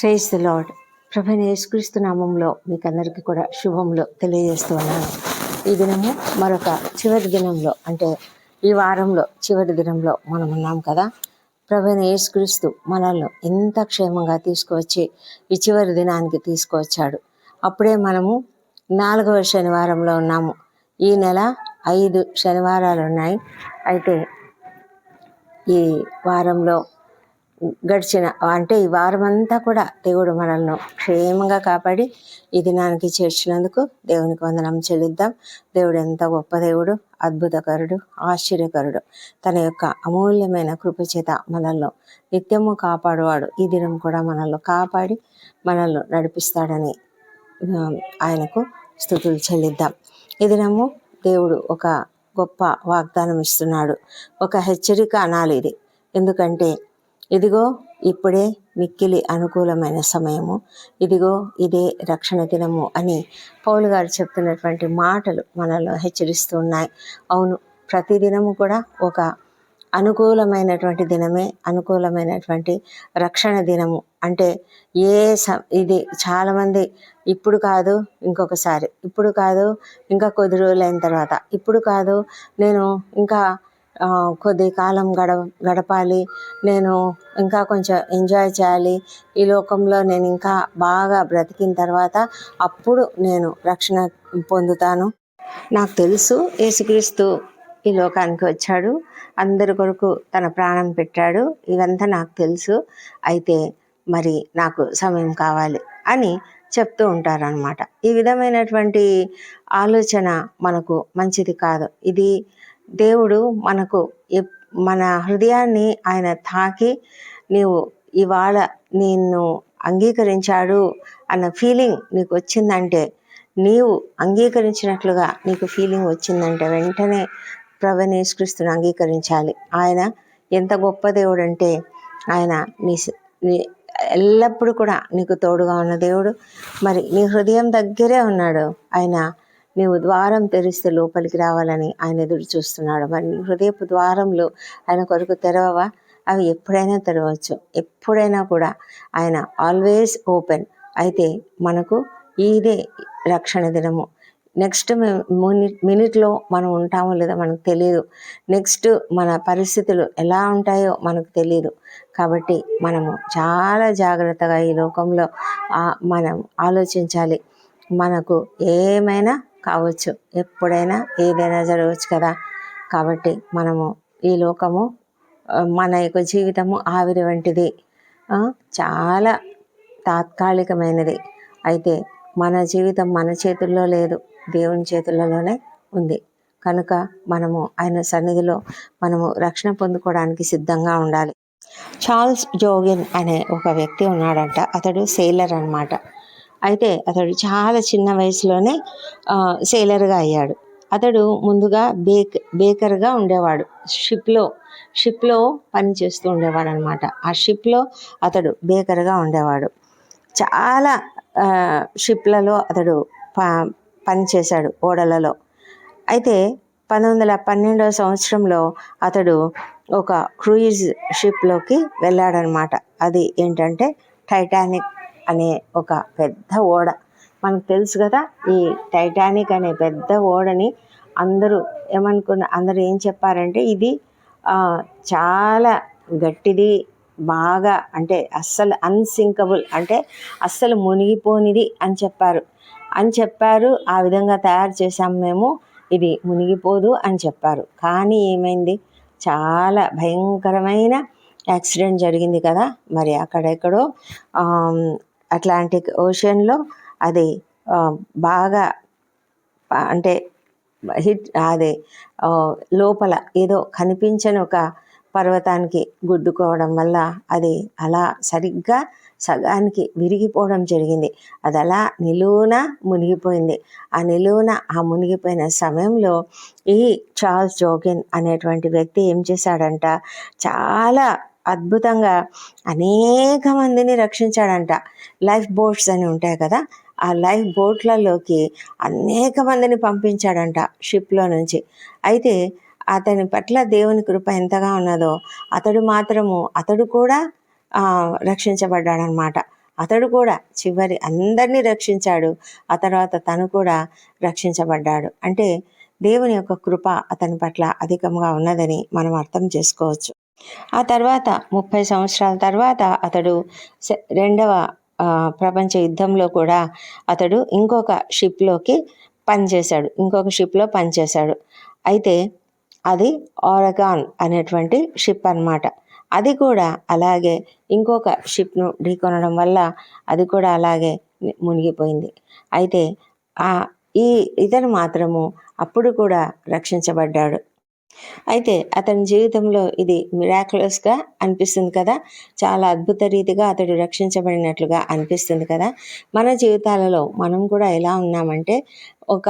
Praise the lord. ప్రభువైన యేసుక్రీస్తు నామంలో మీకు అందరికీ కూడా శుభములు తెలియజేస్తూ ఉన్నాను. ఈ దినము మరొక చివరి దినంలో, అంటే ఈ వారంలో చివరి దినంలో మనం ఉన్నాం కదా. ప్రభువైన యేసుక్రీస్తు మనల్ని ఎంత క్షేమంగా తీసుకువచ్చి ఈ చివరి దినానికి తీసుకువచ్చాడు. అప్పుడే మనము 4వ శనివారంలో ఉన్నాము. ఈ నెల 5 శనివారాలు ఉన్నాయి. అయితే ఈ వారంలో ఈ వారం అంతా కూడా దేవుడు మనల్ని క్షేమంగా కాపాడి ఈ దినానికి చేర్చినందుకు దేవునికి వందనం చెల్లిద్దాం. దేవుడు ఎంత గొప్ప దేవుడు, అద్భుతకరుడు, ఆశ్చర్యకరుడు. తన యొక్క అమూల్యమైన కృపచేత మనల్ని నిత్యము కాపాడువాడు. ఈ దినం కూడా మనల్ని కాపాడి మనల్ని నడిపిస్తాడని ఆయనకు స్తుతులు చెల్లిద్దాం. ఈ దినము దేవుడు ఒక గొప్ప వాగ్దానం ఇస్తున్నాడు. ఒక హెచ్చరిక అనాలి ఇది. ఎందుకంటే ఇదిగో ఇప్పుడే మిక్కిలి అనుకూలమైన సమయము, ఇదిగో ఇదే రక్షణ దినము అని పౌలు గారు చెప్తున్నటువంటి మాటలు మనల్ని హెచ్చరిస్తూ ఉన్నాయి. అవును, ప్రతిదినము కూడా ఒక అనుకూలమైనటువంటి దినమే, అనుకూలమైనటువంటి రక్షణ దినము. అంటే ఇది చాలామంది ఇప్పుడు కాదు ఇంకొకసారి, ఇప్పుడు కాదు ఇంకా కొద్ది రోజులైన తర్వాత, ఇప్పుడు కాదు నేను ఇంకా కొద్ది కాలం గడపాలి, నేను ఇంకా కొంచెం ఎంజాయ్ చేయాలి, ఈ లోకంలో నేను ఇంకా బాగా బ్రతికిన తర్వాత అప్పుడు నేను రక్షణ పొందుతాను. నాకు తెలుసు యేసుక్రీస్తు ఈ లోకానికి వచ్చాడు, అందరి కొరకు తన ప్రాణం పెట్టాడు, ఇవంతా నాకు తెలుసు, అయితే మరి నాకు సమయం కావాలి అని చెప్తూ ఉంటారనమాట. ఈ విధమైనటువంటి ఆలోచన మనకు మంచిది కాదు. ఇది దేవుడు మనకు మన హృదయాన్ని ఆయన తాకి, నీవు ఇవాళ నిన్ను అంగీకరించాడు అన్న ఫీలింగ్ నీకు వచ్చిందంటే, నీవు అంగీకరించినట్లుగా నీకు ఫీలింగ్ వచ్చిందంటే వెంటనే ప్రభువైన యేసుక్రీస్తుని అంగీకరించాలి. ఆయన ఎంత గొప్ప దేవుడు అంటే, ఆయన నీ ఎల్లప్పుడూ కూడా నీకు తోడుగా ఉన్న దేవుడు. మరి నీ హృదయం దగ్గరే ఉన్నాడు ఆయన. నీవు ద్వారం తెరిస్తే లోపలికి రావాలని ఆయన ఎదురు చూస్తున్నాడు. మరి నీ హృదయపు ద్వారంలో ఆయన కొరకు తెరవవా? అవి ఎప్పుడైనా తెరవచ్చు, ఎప్పుడైనా కూడా ఆయన ఆల్వేస్ ఓపెన్. అయితే మనకు ఇదే రక్షణ దినము. నెక్స్ట్ మినిట్లో మనం ఉంటామో లేదో మనకు తెలియదు. నెక్స్ట్ మన పరిస్థితులు ఎలా ఉంటాయో మనకు తెలియదు. కాబట్టి మనము చాలా జాగ్రత్తగా ఈ లోకంలో మనం ఆలోచించాలి. మనకు ఏమైనా కావచ్చు, ఎప్పుడైనా ఏదైనా జరగవచ్చు కదా. కాబట్టి మనము ఈ లోకము, మన యొక్క జీవితము ఆవిరి వంటిది, చాలా తాత్కాలికమైనది. అయితే మన జీవితం మన చేతుల్లో లేదు, దేవుని చేతులలోనే ఉంది. కనుక మనము ఆయన సన్నిధిలో మనము రక్షణ పొందుకోవడానికి సిద్ధంగా ఉండాలి. చార్ల్స్ జోగిన్ అనే ఒక వ్యక్తి ఉన్నాడంట. అతడు సేలర్ అన్నమాట. అయితే అతడు చాలా చిన్న వయసులోనే సేలర్గా అయ్యాడు. అతడు ముందుగా బేకర్గా ఉండేవాడు. షిప్లో పని చేస్తూ ఉండేవాడు అనమాట. ఆ షిప్లో అతడు బేకర్గా ఉండేవాడు. చాలా షిప్లలో అతడు పని చేశాడు, ఓడలలో. అయితే 1912వ సంవత్సరంలో అతడు ఒక క్రూయిజ్ షిప్లోకి వెళ్ళాడనమాట. అది ఏంటంటే టైటానిక్ అనే ఒక పెద్ద ఓడ. మనకు తెలుసు కదా, ఈ టైటానిక్ అనే పెద్ద ఓడని అందరూ ఏం చెప్పారంటే, ఇది చాలా గట్టిది, బాగా, అంటే అస్సలు అన్సింకబుల్, అంటే అస్సలు మునిగిపోనిది అని చెప్పారు. ఆ విధంగా తయారు చేసాం మేము, ఇది మునిగిపోదు అని చెప్పారు. కానీ ఏమైంది, చాలా భయంకరమైన యాక్సిడెంట్ జరిగింది కదా. మరి అక్కడెక్కడో అట్లాంటిక్ ఓషన్లో అది బాగా, అంటే లోపల ఏదో కనిపించని ఒక పర్వతానికి గుద్దుకోవడం వల్ల అది అలా సరిగ్గా సగానికి విరిగిపోవడం జరిగింది. అది అలా నిలువున మునిగిపోయింది. ఆ మునిగిపోయిన సమయంలో ఈ చార్ల్స్ జోగిన్ అనేటువంటి వ్యక్తి ఏం చేశాడంట, చాలా అద్భుతంగా అనేక మందిని రక్షించాడంట. లైఫ్ బోట్స్ అని ఉంటాయి కదా, ఆ లైఫ్ బోట్లలోకి అనేక మందిని పంపించాడంట షిప్లో నుంచి. అయితే అతని పట్ల దేవుని కృప ఎంతగా ఉన్నదో అతడు కూడా రక్షించబడ్డాడనమాట. అతడు కూడా చివరి అందరినీ రక్షించాడు. ఆ తర్వాత తను కూడా రక్షించబడ్డాడు. అంటే దేవుని యొక్క కృప అతని పట్ల అధికంగా ఉన్నదని మనం అర్థం చేసుకోవచ్చు. ఆ తర్వాత 30 సంవత్సరాల తర్వాత అతడు రెండవ ప్రపంచ యుద్ధంలో కూడా అతడు ఇంకొక షిప్లో పనిచేశాడు. అయితే అది ఓరగాన్ అనేటువంటి షిప్ అన్నమాట. అది కూడా అలాగే ఇంకొక షిప్ను ఢీకొనడం వల్ల అది కూడా అలాగే మునిగిపోయింది. అయితే ఇతను మాత్రము అప్పుడు కూడా రక్షించబడ్డాడు. అయితే అతని జీవితంలో ఇది మిరాక్యులస్గా అనిపిస్తుంది కదా, చాలా అద్భుత రీతిగా అతడు రక్షించబడినట్లుగా అనిపిస్తుంది కదా. మన జీవితాలలో మనం కూడా ఎలా ఉన్నామంటే ఒక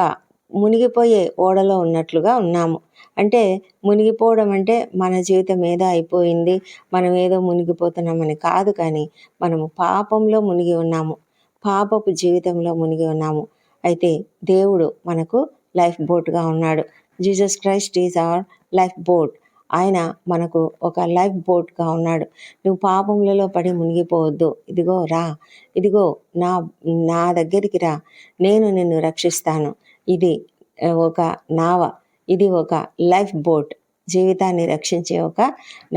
మునిగిపోయే ఓడలో ఉన్నట్లుగా ఉన్నాము. అంటే మునిగిపోవడం అంటే మన జీవితం ఏదో అయిపోయింది, మనం ఏదో మునిగిపోతున్నామని కాదు, కానీ మనము పాపంలో మునిగి ఉన్నాము, పాపపు జీవితంలో మునిగి ఉన్నాము. అయితే దేవుడు మనకు లైఫ్ బోట్గా ఉన్నాడు. Jesus Christ is our life boat. ఆయన మనకు ఒక లైఫ్ బోట్గా ఉన్నాడు. నువ్వు పాపములలో పడి మునిగిపోవద్దు, ఇదిగో రా, ఇదిగో నా దగ్గరికి రా, నేను నిన్ను రక్షిస్తాను. ఇది ఒక నావ, ఇది ఒక లైఫ్ బోట్, జీవితాన్ని రక్షించే ఒక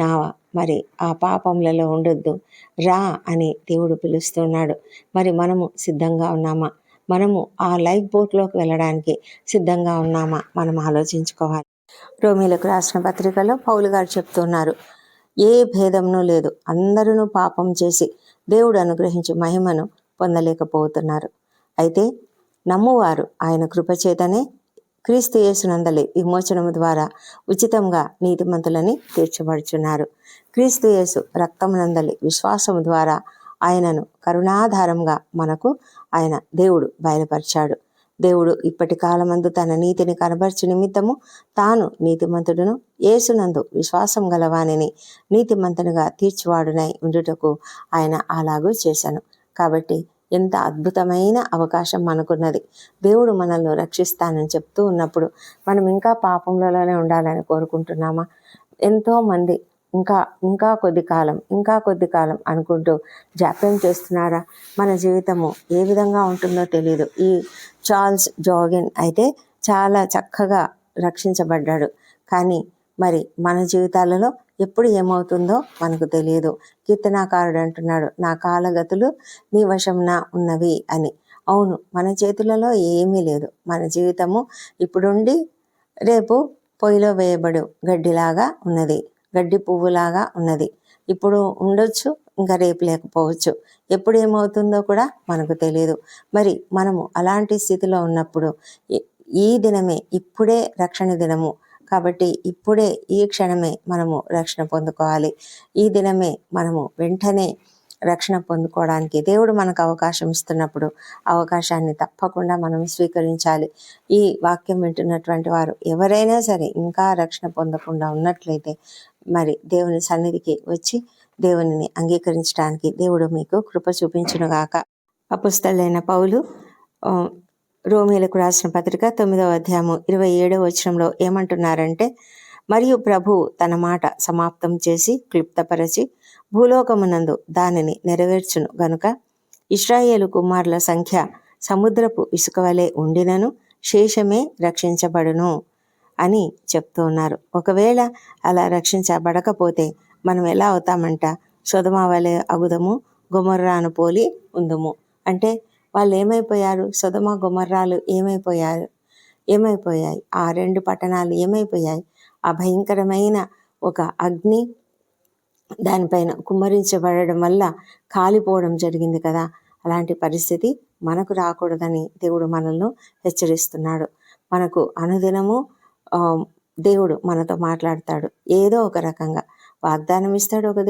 నావ. మరి ఆ పాపములలో ఉండొద్దు, రా అని దేవుడు పిలుస్తున్నాడు. మరి మనము సిద్ధంగా ఉన్నామా? మనము ఆ లైఫ్ బోట్లోకి వెళ్ళడానికి సిద్ధంగా ఉన్నామా? మనం ఆలోచించుకోవాలి. రోమీలకు రాసిన పత్రికలో పౌలు గారు చెప్తున్నారు, ఏ భేదంనూ లేదు, అందరూ పాపం చేసి దేవుడు అనుగ్రహించి మహిమను పొందలేకపోతున్నారు. అయితే నమ్మువారు ఆయన కృపచేతనే క్రీస్తు యేసునందలి విమోచనము ద్వారా ఉచితంగా నీతిమంతులని తీర్చబడుచున్నారు. క్రీస్తు యేసు రక్తమునందలి విశ్వాసము ద్వారా ఆయనను కరుణాధారంగా మనకు దేవుడు బయలుపరిచాడు. దేవుడు ఇప్పటి కాలమందు తన నీతిని కనబర్చు నిమిత్తము తాను నీతిమంతుడును యేసునందు విశ్వాసం గలవానిని నీతిమంతునిగా తీర్చివాడునై ఉండుటకు ఆయన అలాగూ చేశాను. కాబట్టి ఎంత అద్భుతమైన అవకాశం మనకున్నది. దేవుడు మనల్ని రక్షిస్తానని చెప్తూ ఉన్నప్పుడు మనం ఇంకా పాపంలోనే ఉండాలని కోరుకుంటున్నామా? ఎంతోమంది ఇంకా కొద్ది కాలం అనుకుంటూ జాప్యం చేస్తున్నారా? మన జీవితము ఏ విధంగా ఉంటుందో తెలియదు. ఈ చార్ల్స్ జాగిన్ అయితే చాలా చక్కగా రక్షించబడ్డాడు. కానీ మరి మన జీవితాలలో ఎప్పుడు ఏమవుతుందో మనకు తెలియదు. కీర్తనాకారుడు అంటున్నాడు, నా కాలగతులు నీ వశంన ఉన్నవి అని. అవును, మన చేతులలో ఏమీ లేదు. మన జీవితము ఇప్పుడుండి రేపు పొయ్యిలో వేయబడు గడ్డిలాగా ఉన్నది, గడ్డి పువ్వులాగా ఉన్నది. ఇప్పుడు ఉండొచ్చు, ఇంకా రేపు లేకపోవచ్చు. ఎప్పుడు ఏమవుతుందో కూడా మనకు తెలియదు. మరి మనము అలాంటి స్థితిలో ఉన్నప్పుడు ఈ దినమే, ఇప్పుడే రక్షణ దినము కాబట్టి ఇప్పుడే ఈ క్షణమే మనము రక్షణ పొందుకోవాలి. ఈ దినమే మనము వెంటనే రక్షణ పొందుకోవడానికి దేవుడు మనకు అవకాశం ఇస్తున్నప్పుడు అవకాశాన్ని తప్పకుండా మనం స్వీకరించాలి. ఈ వాక్యం వింటున్నటువంటి వారు ఎవరైనా సరే ఇంకా రక్షణ పొందకుండా ఉన్నట్లయితే మరి దేవుని సన్నిధికి వచ్చి దేవునిని అంగీకరించడానికి దేవుడు మీకు కృప చూపించునుగాక. అపుస్తలుడైన పౌలు రోమీలకు రాసిన పత్రిక 9వ అధ్యాయము 27వ వచనంలో ఏమంటున్నారంటే, మరియు ప్రభు తన మాట సమాప్తం చేసి క్లుప్తపరచి భూలోకమునందు దానిని నెరవేర్చును గనుక ఇశ్రాయేలు కుమారుల సంఖ్య సముద్రపు ఇసుక వలె ఉండినను శేషమే రక్షించబడును అని చెప్తూ ఉన్నారు. ఒకవేళ అలా రక్షించబడకపోతే మనం ఎలా అవుతామంట? సొదొమ వలె అగుదము, గొమొర్రాను పోలి ఉందుము. అంటే వాళ్ళు ఏమైపోయారు? సొదొమ గొమొర్రాలు ఏమైపోయాయి? ఆ 2 పట్టణాలు ఏమైపోయాయి? ఆ భయంకరమైన ఒక అగ్ని దానిపైన కుమ్మరించబడడం వల్ల కాలిపోవడం జరిగింది కదా. అలాంటి పరిస్థితి మనకు రాకూడదని దేవుడు మనల్ని హెచ్చరిస్తున్నాడు. మనకు అనుదినము దేవుడు మనతో మాట్లాడతాడు. ఏదో ఒక రకంగా వాగ్దానం ఇస్తాడు, ఒక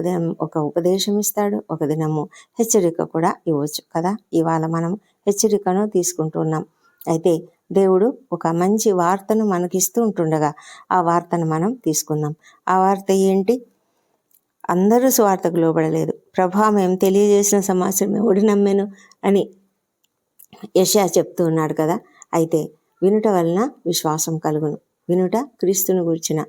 దినం ఒక ఉపదేశం ఇస్తాడు, ఒక దినము హెచ్చరిక కూడా ఇవ్వచ్చు కదా. ఇవాళ మనం హెచ్చరికను తీసుకుంటున్నాం. అయితే దేవుడు ఒక మంచి వార్తను మనకిస్తూ ఉంటుండగా ఆ వార్తను మనం తీసుకుందాం. ఆ వార్త ఏంటి? అందరూ సువార్తకు లోబడలేదు, ప్రభా మేము తెలియజేసిన సమాచారం ఎవడు నమ్మెను అని యెషయా చెప్తూ ఉన్నాడు కదా. అయితే వినుట వలన విశ్వాసం కలుగును, వినుట క్రీస్తుని గురించిన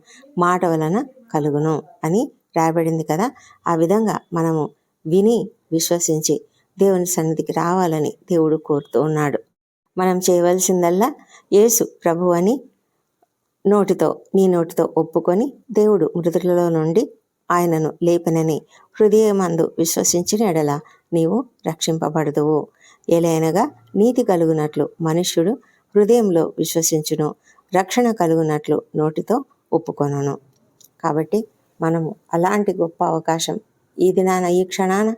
మాట వలన కలుగును అని రాయబడింది కదా. ఆ విధంగా మనము విని విశ్వసించి దేవుని సన్నిధికి రావాలని దేవుడు కోరుతూ ఉన్నాడు. మనం చేయవలసిందల్లా యేసు ప్రభు అని నీ నోటితో ఒప్పుకొని దేవుడు మృతులలో నుండి ఆయనను లేపనని హృదయమందు విశ్వసించిన ఎడల నీవు రక్షింపబడదువు. ఎలైనగా నీతి కలుగునట్లు మనుష్యుడు హృదయంలో విశ్వసించును, రక్షణ కలుగునట్లు నోటితో ఒప్పుకొనును. కాబట్టి మనము అలాంటి గొప్ప అవకాశం ఈ దినాన, ఈ క్షణాన,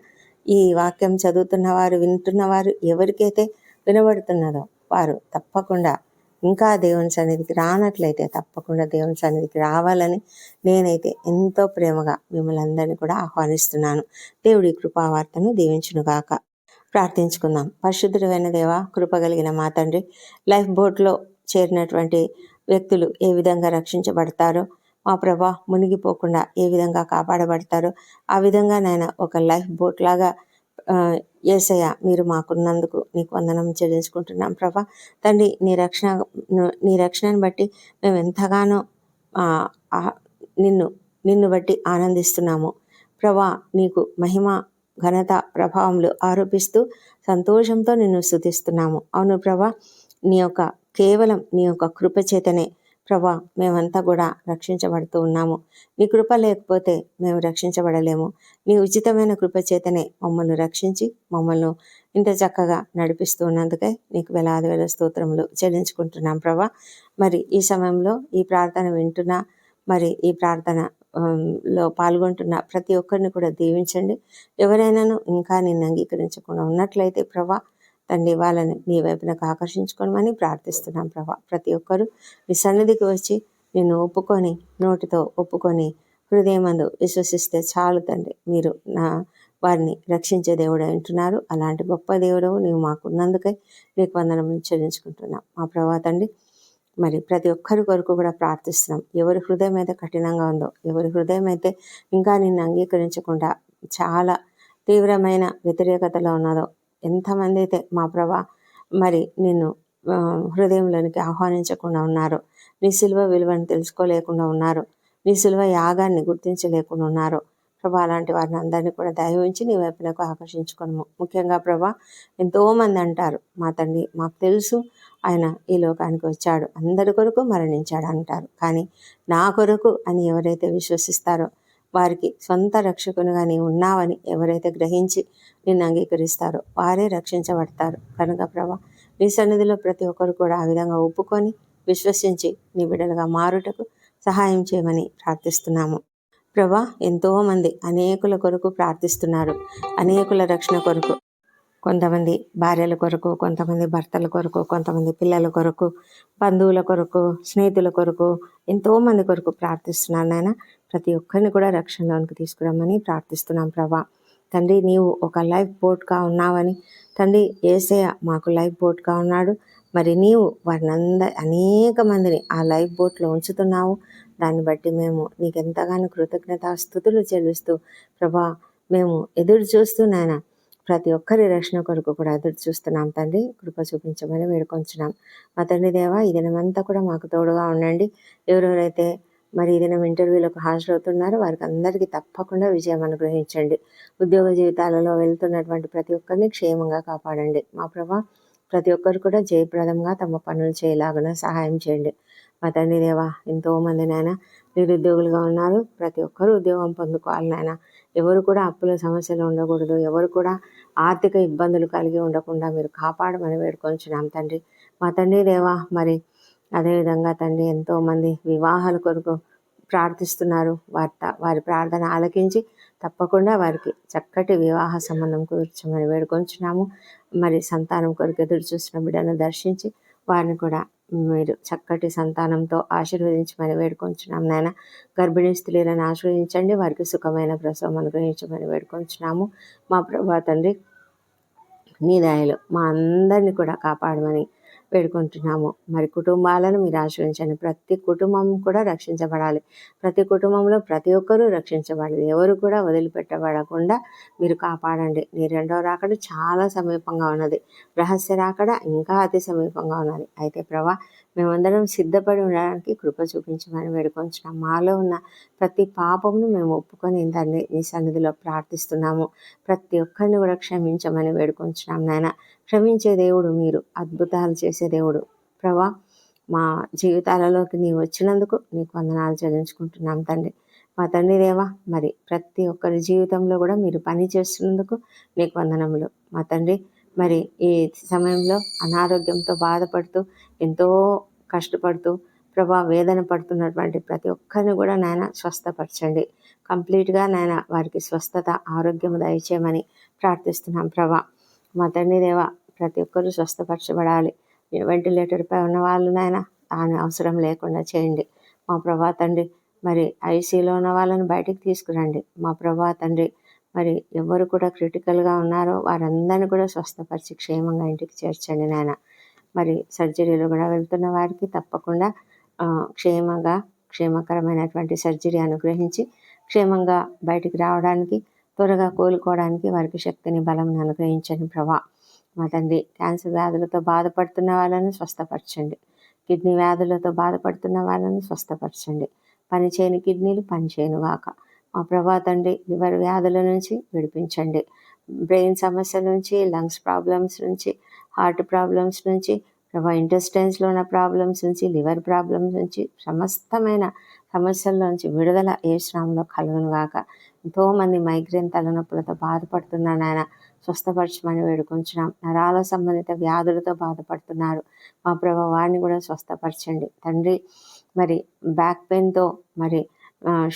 ఈ వాక్యం చదువుతున్నవారు, వింటున్నవారు ఎవరికైతే వినబడుతున్నదో వారు తప్పకుండా ఇంకా దేవుని సన్నిధికి రానట్లయితే తప్పకుండా దేవుని సన్నిధికి రావాలని నేనైతే ఎంతో ప్రేమగా మిమ్మల్ని అందరినీ కూడా ఆహ్వానిస్తున్నాను. దేవుడి కృపావార్తను దీవించునుగాక. ప్రార్థించుకుందాం. పరిశుద్ధుడైన దేవా, కృపగలిగిన మా తండ్రి, లైఫ్ బోట్లో చేరినటువంటి వ్యక్తులు ఏ విధంగా రక్షించబడతారో, మా ప్రభా మునిగిపోకుండా ఏ విధంగా కాపాడబడతారో ఆ విధంగా నాయన ఒక లైఫ్ బోట్ లాగా యేసయ్య మీరు మాకున్నందుకు నీకు వందనం చెల్లించుకుంటున్నాం ప్రభా. తండ్రి, నీ రక్షణను బట్టి మేము ఎంతగానో నిన్ను బట్టి ఆనందిస్తున్నాము ప్రభా. నీకు మహిమ, ఘనత, ప్రభావములు ఆరోపిస్తూ సంతోషంతో నిన్ను స్తుతిస్తున్నాము. అవును ప్రభా, కేవలం నీ యొక్క కృప చేతనే ప్రభా మేమంతా కూడా రక్షించబడుతూ ఉన్నాము. నీ కృప లేకపోతే మేము రక్షించబడలేము. నీ ఉచితమైన కృప చేతనే మమ్మల్ని రక్షించి మమ్మల్ని ఇంత చక్కగా నడిపిస్తూ ఉన్నందుకే నీకు వేలాది వేల స్తోత్రములు చెల్లించుకుంటున్నాం ప్రభా. మరి ఈ సమయంలో ఈ ప్రార్థన వింటున్నా, మరి ఈ ప్రార్థన లో పాల్గొంటున్న ప్రతి ఒక్కరిని కూడా దీవించండి. ఎవరైనాను ఇంకా నిన్ను అంగీకరించకుండా ఉన్నట్లయితే ప్రభా తండ్రి, వాళ్ళని నీ వైపునకు ఆకర్షించుకోమని ప్రార్థిస్తున్నాం ప్రభా. ప్రతి ఒక్కరూ నీ సన్నిధికి వచ్చి నిన్ను ఒప్పుకొని, నోటితో ఒప్పుకొని హృదయమందు విశ్వసిస్తే చాలు తండ్రి, మీరు వారిని రక్షించే దేవుడు అంటున్నారు. అలాంటి గొప్ప దేవుడు నీవు మాకున్నందుకై నీకు వందనం చెల్లించుకుంటున్నాం మా ప్రభా తండ్రి. మరి ప్రతి ఒక్కరి కొరకు కూడా ప్రార్థిస్తున్నాం. ఎవరి హృదయం అయితే కఠినంగా ఉందో, ఎవరి హృదయం అయితే ఇంకా నిన్ను అంగీకరించకుండా చాలా తీవ్రమైన వ్యతిరేకతలో ఉన్నదో, ఎంతమంది అయితే మా ప్రభా మరి నిన్ను హృదయంలోనికి ఆహ్వానించకుండా ఉన్నారో, నీ సిలువ విలువను తెలుసుకోలేకుండా ఉన్నారో, నీ సిలువ యాగాన్ని గుర్తించలేకుండా ఉన్నారో ప్రభా, అలాంటి వారిని అందరినీ కూడా దయవించి నీ వైపునకు ఆకర్షించుకోను. ముఖ్యంగా ప్రభా, ఎంతోమంది అంటారు, మా తండ్రి మాకు తెలుసు ఆయన ఈ లోకానికి వచ్చాడు, అందరి కొరకు మరణించాడు అంటారు. కానీ నా కొరకు అని ఎవరైతే విశ్వసిస్తారో, వారికి సొంత రక్షకునిగా నీవు ఉన్నావని ఎవరైతే గ్రహించి నిన్ను అంగీకరిస్తారో వారే రక్షించబడతారు. కనుక ప్రభా, నీ సన్నిధిలో ప్రతి ఒక్కరు కూడా ఆ విధంగా ఒప్పుకొని విశ్వసించి నీ బిడ్డలుగా మారుటకు సహాయం చేయమని ప్రార్థిస్తున్నాము ప్రభా. ఎంతోమంది అనేకుల కొరకు ప్రార్థిస్తున్నారు, అనేకుల రక్షణ కొరకు. కొంతమంది భార్యల కొరకు, కొంతమంది భర్తల కొరకు, కొంతమంది పిల్లల కొరకు, బంధువుల కొరకు, స్నేహితుల కొరకు, ఎంతోమంది కొరకు ప్రార్థిస్తున్నారు నాయన. ప్రతి ఒక్కరిని కూడా రక్షణలోనికి తీసుకురమ్మని ప్రార్థిస్తున్నాం ప్రభా. తండ్రి, నీవు ఒక లైఫ్ బోట్గా ఉన్నావని తండ్రి, యేసయ్య మాకు లైఫ్ బోట్గా ఉన్నాడు. మరి నీవు వారిని అనేక మందిని ఆ లైఫ్ బోట్లో ఉంచుతున్నావు. దాన్ని బట్టి మేము నీకు ఎంతగానో కృతజ్ఞతాస్తుతులు చెల్లిస్తూ ప్రభా మేము ఎదురు చూస్తూ నాయన ప్రతి ఒక్కరి రక్షణ కొరకు కూడా ఎదురు చూస్తున్నాం తండ్రి. కృప చూపించమని వేడుకొంచున్నాం మా తండ్రి దేవా. ఈ దినమంతా కూడా మాకు తోడుగా ఉండండి. ఎవరెవరైతే మరి ఈ దినం ఇంటర్వ్యూలకు హాజరవుతున్నారో వారికి అందరికీ తప్పకుండా విజయం అనుగ్రహించండి. ఉద్యోగ జీవితాలలో వెళ్తున్నటువంటి ప్రతి ఒక్కరిని క్షేమంగా కాపాడండి మా ప్రభా. ప్రతి ఒక్కరు కూడా జయప్రదంగా తమ పనులు చేయలాగున సహాయం చేయండి మా తండ్రి దేవా. ఎంతోమంది నాయన నిరుద్యోగులుగా ఉన్నారు. ప్రతి ఒక్కరూ ఉద్యోగం పొందుకోవాలి నాయన. ఎవరు కూడా అప్పుల సమస్యలు ఉండకూడదు, ఎవరు కూడా ఆర్థిక ఇబ్బందులు కలిగి ఉండకుండా మీరు కాపాడమని వేడుకొంచున్నాం తండ్రి మా తండ్రి దేవా. మరి అదేవిధంగా తండ్రి, ఎంతోమంది వివాహాల కొరకు ప్రార్థిస్తున్నారు. వారి ప్రార్థన ఆలకించి తప్పకుండా వారికి చక్కటి వివాహ సంబంధం కూర్చోమని వేడుకొంచున్నాము. మరి సంతానం కొరకు ఎదురు చూసిన బిడ్డను దర్శించి వారిని కూడా మీరు చక్కటి సంతానంతో ఆశీర్వదించమని వేడుకొంచున్నాం నాయన. గర్భిణీ స్త్రీలను ఆశీర్వదించండి, వారికి సుఖమైన ప్రసవం అనుగ్రహించమని వేడుకొంచున్నాము మా ప్రభా తండ్రి. నీ దయలో మా అందరినీ కూడా కాపాడమని వేడుకుంటున్నాము. మరి కుటుంబాలను మీరు ఆశ్రయించండి. ప్రతి కుటుంబం కూడా రక్షించబడాలి. ప్రతి కుటుంబంలో ప్రతి ఒక్కరూ రక్షించబడాలి. ఎవరు కూడా వదిలిపెట్టబడకుండా మీరు కాపాడండి. నీ రెండవ రాకడ చాలా సమీపంగా ఉన్నది. రహస్య రాకడ ఇంకా అతి సమీపంగా ఉన్నది. అయితే ప్రభా, మేమందరం సిద్ధపడి ఉండడానికి కృప చూపించమని వేడుకొంచున్నాం. మాలో ఉన్న ప్రతి పాపమును మేము ఒప్పుకొని తండ్రి నీ సన్నిధిలో ప్రార్థిస్తున్నాము. ప్రతి ఒక్కరిని కూడా క్షమించమని వేడుకొంచున్నాం నాయన. క్షమించే దేవుడు మీరు, అద్భుతాలు చేసే దేవుడు ప్రభా. మా జీవితాలలోకి నీవు వచ్చినందుకు నీకు వందనాలు చెల్లించుకుంటున్నాం తండ్రి. మా తండ్రి దేవా, మరి ప్రతి ఒక్కరి జీవితంలో కూడా మీరు పని చేస్తున్నందుకు నీకు వందనములు మా తండ్రి. మరి ఈ సమయంలో అనారోగ్యంతో బాధపడుతూ ఎంతో కష్టపడుతూ ప్రభా వేదన పడుతున్నటువంటి ప్రతి ఒక్కరిని కూడా నాయన స్వస్థపరచండి. కంప్లీట్గా నాయన వారికి స్వస్థత, ఆరోగ్యం దయచేయమని ప్రార్థిస్తున్నాం ప్రభా. మా తండ్రి దేవా, ప్రతి ఒక్కరూ స్వస్థపరచబడాలి. వెంటిలేటర్పై ఉన్న వాళ్ళు నాయన దాని అవసరం లేకుండా చేయండి మా ప్రభా తండ్రి. మరి ఐసీలో ఉన్న వాళ్ళని బయటికి తీసుకురండి మా ప్రభా తండ్రి. మరి ఎవరు కూడా క్రిటికల్గా ఉన్నారో వారందరినీ కూడా స్వస్థపరిచి క్షేమంగా ఇంటికి చేర్చండి నాయన. మరి సర్జరీలు కూడా వెళ్తున్న వారికి తప్పకుండా క్షేమకరమైనటువంటి సర్జరీ అనుగ్రహించి క్షేమంగా బయటికి రావడానికి, త్వరగా కోలుకోవడానికి వారికి శక్తిని, బలం అనుగ్రహించండి ప్రభా. మా తండ్రి, క్యాన్సర్ వ్యాధులతో బాధపడుతున్న వాళ్ళను స్వస్థపరచండి. కిడ్నీ వ్యాధులతో బాధపడుతున్న వాళ్ళను స్వస్థపరచండి. పనిచేయని కిడ్నీలు పనిచేయను గాక మా ప్రభా తండ్రి. లివర్ వ్యాధుల నుంచి విడిపించండి. బ్రెయిన్ సమస్యల నుంచి, లంగ్స్ ప్రాబ్లమ్స్ నుంచి, హార్ట్ ప్రాబ్లమ్స్ నుంచి ప్రభా, ఇంటెస్టైన్స్లో ఉన్న ప్రాబ్లమ్స్ నుంచి, లివర్ ప్రాబ్లమ్స్ నుంచి, సమస్తమైన సమస్యల్లోంచి విడుదల ఏ శ్రమంలో కలుగును గాక. ఎంతోమంది మైగ్రేన్ తలనొప్పులతో బాధపడుతున్నారు నాయన, స్వస్థపరచమని వేడుకొంచున్నాం. నరాల సంబంధిత వ్యాధులతో బాధపడుతున్నారు మా ప్రభా, వారిని కూడా స్వస్థపరచండి తండ్రి. మరి బ్యాక్ పెయిన్తో, మరి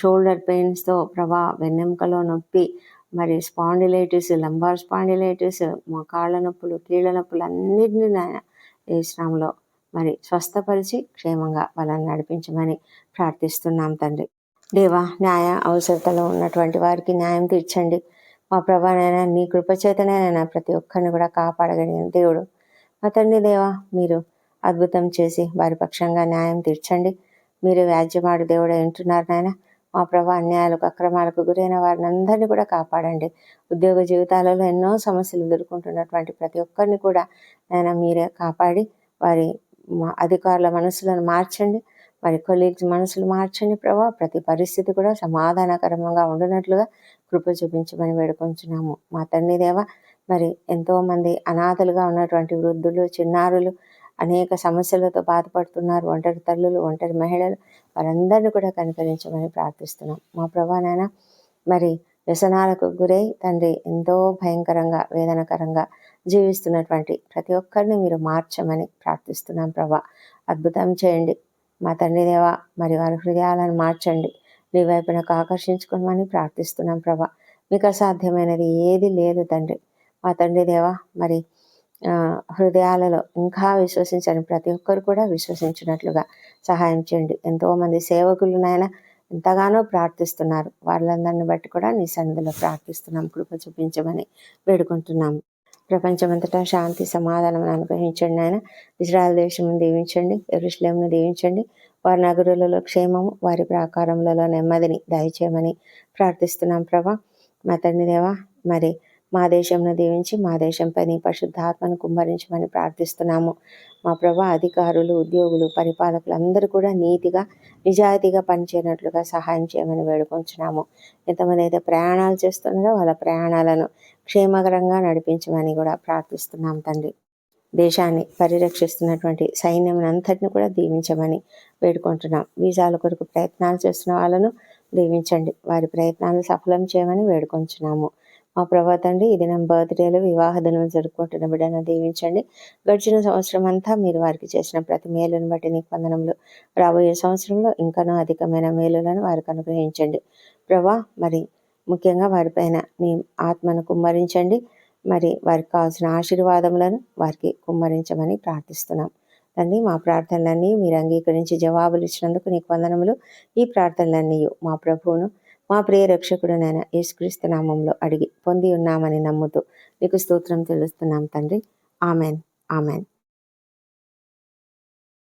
షోల్డర్ పెయిన్స్తో ప్రభా, వెన్నెముకలో నొప్పి, మరి స్పాండిలైటిస్, లంబార్ స్పాండిలైటిస్, మా కాళ్ళ నొప్పులు, కీళ్ళ నొప్పులు అన్నింటినీ నాయన ఏ శ్రమంలో మరి స్వస్థపరిచి క్షేమంగా వాళ్ళని నడిపించమని ప్రార్థిస్తున్నాం తండ్రి. దేవా, న్యాయ అవసరతలో ఉన్నటువంటి వారికి న్యాయం తీర్చండి మా ప్రభానైనా. నీ కృపచేతనైనా ప్రతి ఒక్కరిని కూడా కాపాడగలిగిన దేవుడు మా తండ్రి దేవా, మీరు అద్భుతం చేసి వారి పక్షంగా న్యాయం తీర్చండి. మీరు వ్యాజ్యమాడు దేవుడే వింటున్నారు నాయన. మా ప్రభా, అన్యాయాలకు, అక్రమాలకు గురైన వారిని అందరినీ కూడా కాపాడండి. ఉద్యోగ జీవితాలలో ఎన్నో సమస్యలు ఎదుర్కొంటున్నటువంటి ప్రతి ఒక్కరిని కూడా నాయన మీరే కాపాడి వారి అధికారుల మనసులను మార్చండి. మరి కొలీగ్స్ మనసులు మార్చండి ప్రభా. ప్రతి పరిస్థితి కూడా సమాధానకరంగా ఉండినట్లుగా కృప చూపించమని వేడుకొంచున్నాము మా తండ్రి దేవ. మరి ఎంతోమంది అనాథలుగా ఉన్నటువంటి వృద్ధులు, చిన్నారులు అనేక సమస్యలతో బాధపడుతున్నారు. ఒంటరి తల్లులు, ఒంటరి మహిళలు, వారందరినీ కూడా కనికరించమని ప్రార్థిస్తున్నాం మా ప్రభా నాయన. మరి వ్యసనాలకు గురై తండ్రి ఎంతో భయంకరంగా, వేదనకరంగా జీవిస్తున్నటువంటి ప్రతి ఒక్కరిని మీరు మార్చమని ప్రార్థిస్తున్నాం ప్రభా. అద్భుతం చేయండి మా తండ్రి దేవా. మరి వారి హృదయాలను మార్చండి, నీ వైపునకు ఆకర్షించుకోమని ప్రార్థిస్తున్నాం ప్రభా. మీకు అసాధ్యమైనది ఏది లేదు తండ్రి. మా తండ్రి దేవా, మరి హృదయాలలో ఇంకా విశ్వసించని ప్రతి ఒక్కరు కూడా విశ్వసించినట్లుగా సహాయం చేయండి. ఎంతోమంది సేవకులు నాయన ఎంతగానో ప్రార్థిస్తున్నారు. వాళ్ళందరిని బట్టి కూడా నీ సన్నిధిలో ప్రార్థిస్తున్నాం. కృప చూపించమని వేడుకుంటున్నాము. ప్రపంచమంతటా శాంతి, సమాధానం అనుగ్రహించండి నాయన. ఇజ్రాయెల్ దేశం దీవించండి, యెరూషలేమును దీవించండి. వారి నగరులలో క్షేమము, వారి ప్రాకారములలో నెమ్మదిని దయచేయమని ప్రార్థిస్తున్నాం ప్రభా. మా తండ్రి దేవా, మరి మా దేశంను దీవించి మా దేశంపై నీ పరిశుద్ధాత్మను కుమ్మరించమని ప్రార్థిస్తున్నాము మా ప్రభా. అధికారులు, ఉద్యోగులు, పరిపాలకులు అందరూ కూడా నీతిగా, నిజాయితీగా పనిచేయనట్లుగా సహాయం చేయమని వేడుకొంచున్నాము. ఎంతమంది అయితే ప్రయాణాలు చేస్తున్నారో వాళ్ళ ప్రయాణాలను క్షేమకరంగా నడిపించమని కూడా ప్రార్థిస్తున్నాం తండ్రి. దేశాన్ని పరిరక్షిస్తున్నటువంటి సైన్యం అంతటిని కూడా దీవించమని వేడుకుంటున్నాం. వీసాల కొరకు ప్రయత్నాలు చేస్తున్న వాళ్ళను దీవించండి, వారి ప్రయత్నాలు సఫలం చేయమని వేడుకొంచున్నాము మా ప్రభా తండ్రి. ఈ దినం బర్త్డేలు, వివాహ దినం జరుపుకుంటున్న బిడ్డను దీవించండి. గడిచిన సంవత్సరం అంతా మీరు వారికి చేసిన ప్రతి మేలును బట్టి నీకు వందనములు. రాబోయే సంవత్సరంలో ఇంకనూ అధికమైన మేలులను వారికి అనుగ్రహించండి ప్రభా. మరి ముఖ్యంగా వారిపైన నీ ఆత్మను కుమ్మరించండి. మరి వారికి కావాల్సిన ఆశీర్వాదములను వారికి కుమ్మరించమని ప్రార్థిస్తున్నాం తండ్రి. మా ప్రార్థనలన్నీ మీరు అంగీకరించి జవాబులు ఇచ్చినందుకు నీకు వందనములు. ఈ ప్రార్థనలన్నీ మా ప్రభువును, మా ప్రియ రక్షకుడునైన యేసుక్రీస్తు నామంలో అడిగి పొంది ఉన్నామని నమ్ముతూ నీకు స్తోత్రం తెలుస్తున్నాం తండ్రి. Amen, amen.